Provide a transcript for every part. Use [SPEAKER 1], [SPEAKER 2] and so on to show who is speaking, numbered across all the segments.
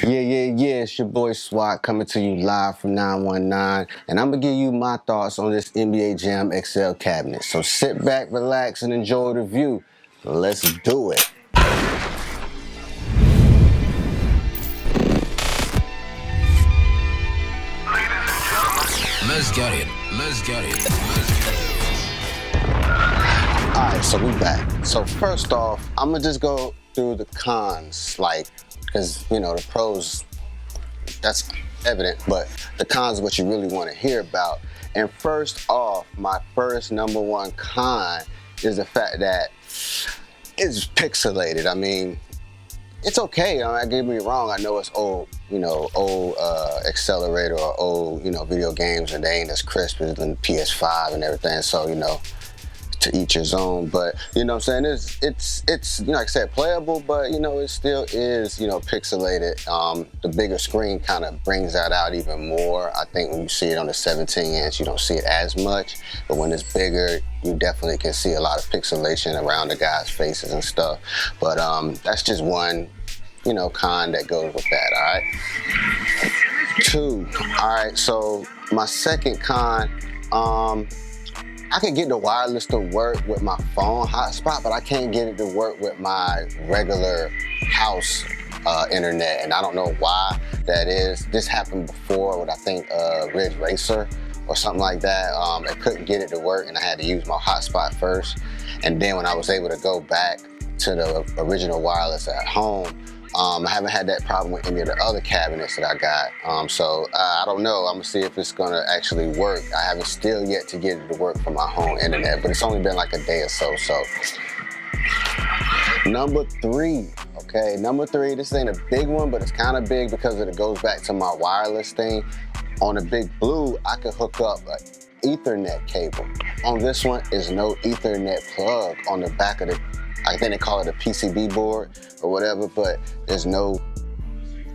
[SPEAKER 1] Yeah, it's your boy SWAT coming to you live from 919, and I'm gonna give you my thoughts on this NBA Jam XL cabinet. So sit back, relax, and enjoy the view. Let's do it.
[SPEAKER 2] Let's get it.
[SPEAKER 1] Alright, so we back. So first off, I'm gonna just go through the cons, because the pros, that's evident, but the cons is what you really want to hear about. And first off, my first number one con is the fact that it's pixelated. I mean, it's okay. Don't get me wrong. I know it's old accelerator or old, video games, and they ain't as crisp as the PS5 and everything. So, to each his own. But what I'm saying, it's like I said, playable, but it still is pixelated. The bigger screen kind of brings that out even more. I think when you see it on the 17-inch, you don't see it as much, but when it's bigger, you definitely can see a lot of pixelation around the guys' faces and stuff. But that's just one con that goes with that. All right. Two. All right. So my second con, I can get the wireless to work with my phone hotspot, but I can't get it to work with my regular house internet, and I don't know why that is. This happened before with, I think, Ridge Racer or something like that. I couldn't get it to work, and I had to use my hotspot first. And then when I was able to go back to the original wireless at home, I haven't had that problem with any of the other cabinets that I got. So I don't know. I'm gonna see if it's gonna actually work. I haven't still yet to get it to work from my home internet, but it's only been like a day or so. So number three, okay? Number three, this ain't a big one, but it's kind of big because it goes back to my wireless thing. On the Big Blue, I could hook up an Ethernet cable. On this one is no Ethernet plug on the back of the, I think they call it a PCB board or whatever, but there's no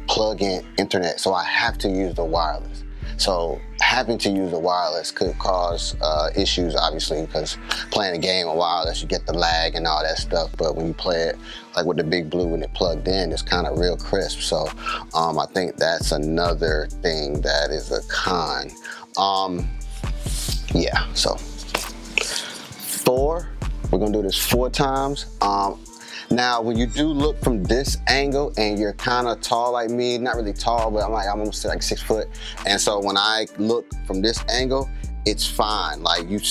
[SPEAKER 1] plug-in internet, so I have to use the wireless. So having to use the wireless could cause issues, obviously, because playing a game on wireless, you get the lag and all that stuff, but when you play it like with the Big Blue when it plugged in, it's kind of real crisp. So I think that's another thing that is a con. Yeah, so 4. We're gonna do this 4 times. Now, when you do look from this angle and you're kind of tall like me, not really tall, but I'm almost like 6 foot. And so when I look from this angle, it's fine. Like you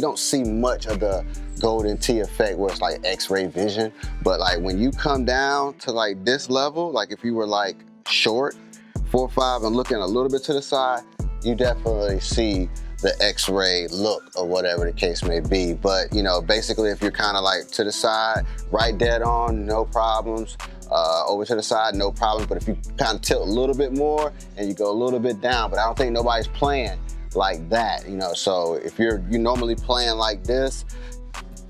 [SPEAKER 1] don't see much of the golden T effect where it's like X-ray vision. But like when you come down to like this level, like if you were like short, 4'5", and looking a little bit to the side, you definitely see the X-ray look or whatever the case may be. But basically if you're kind of like to the side, right dead on, no problems. Over to the side, no problem. But if you kind of tilt a little bit more and you go a little bit down, but I don't think nobody's playing like that, so if you're normally playing like this,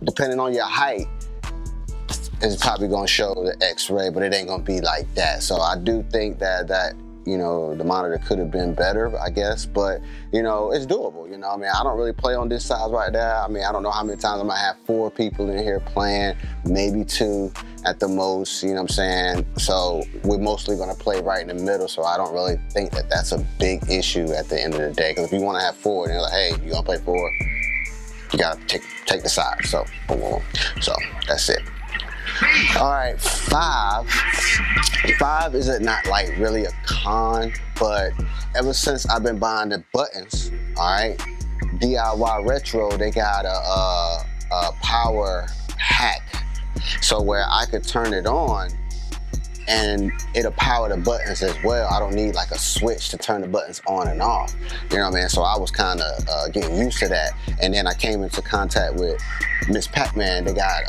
[SPEAKER 1] depending on your height, it's probably gonna show the X-ray, but it ain't gonna be like that. So I do think that the monitor could have been better, I guess, but it's doable. I don't really play on this size right there. I don't know how many times I might have 4 people in here playing, maybe 2 at the most, So we're mostly gonna play right in the middle, so I don't really think that that's a big issue at the end of the day. Because if you wanna have 4, then you're like, hey, you gonna play 4? You gotta take the side, so boom, boom, boom. So that's it. All right, 5. 5 is not like really a con, but ever since I've been buying the buttons, all right, DIY Retro, they got a power hack, so where I could turn it on and it'll power the buttons as well. I don't need like a switch to turn the buttons on and off. So I was kind of getting used to that, and then I came into contact with Miss Pac-Man. They got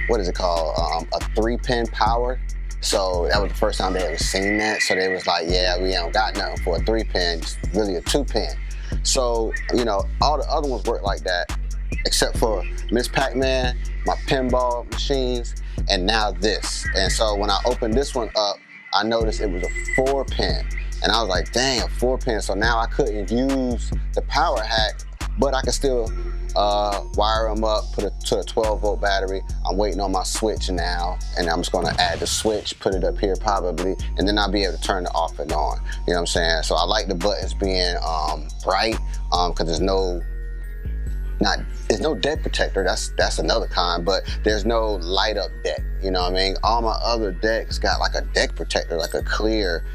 [SPEAKER 1] what is it called? A 3-pin power. So that was the first time they ever seen that. So they was like, yeah, we ain't got nothing for a 3-pin, it's really a 2-pin. So, all the other ones work like that, except for Miss Pac-Man, my pinball machines, and now this. And so when I opened this one up, I noticed it was a 4-pin. And I was like, dang, a 4-pin. So now I couldn't use the power hack but I can still wire them up, put it to a 12-volt battery. I'm waiting on my switch now, and I'm just gonna add the switch, put it up here probably, and then I'll be able to turn it off and on. You know what I'm saying? So I like the buttons being bright, because there's no deck protector. That's another kind, but there's no light up deck. You know what I mean? All my other decks got like a deck protector, like a clear.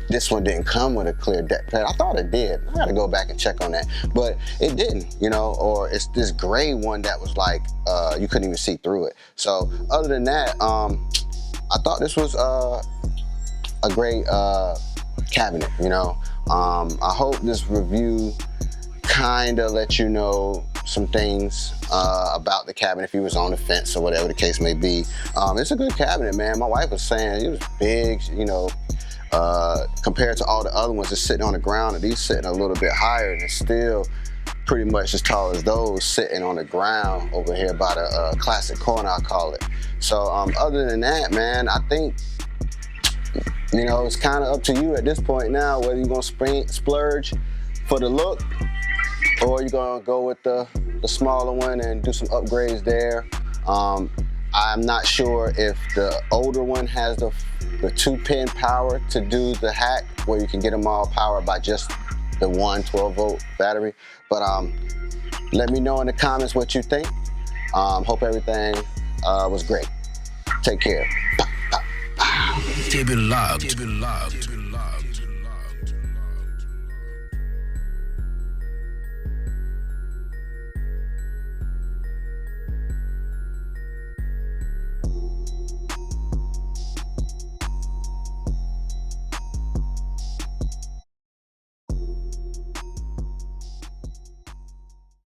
[SPEAKER 1] This one didn't come with a clear deck protector. I thought it did. I gotta go back and check on that, but it didn't. You know, or it's this gray one that was like you couldn't even see through it. So other than that, I thought this was a great cabinet. You know, I hope this review kind of let you know some things about the cabinet if you was on the fence or whatever the case may be. It's a good cabinet, man. My wife was saying it was big, you know, compared to all the other ones that's sitting on the ground, and these sitting a little bit higher, and it's still pretty much as tall as those sitting on the ground over here by the classic corner, I call it. So other than that, man, I think, you know, it's kind of up to you at this point now whether you're gonna splurge for the look, or you're gonna go with the smaller one and do some upgrades there. I'm not sure if the older one has the 2-pin power to do the hack where you can get them all powered by just the one 12-volt battery. But let me know in the comments what you think. Hope everything was great. Take care.
[SPEAKER 2] Keep it locked.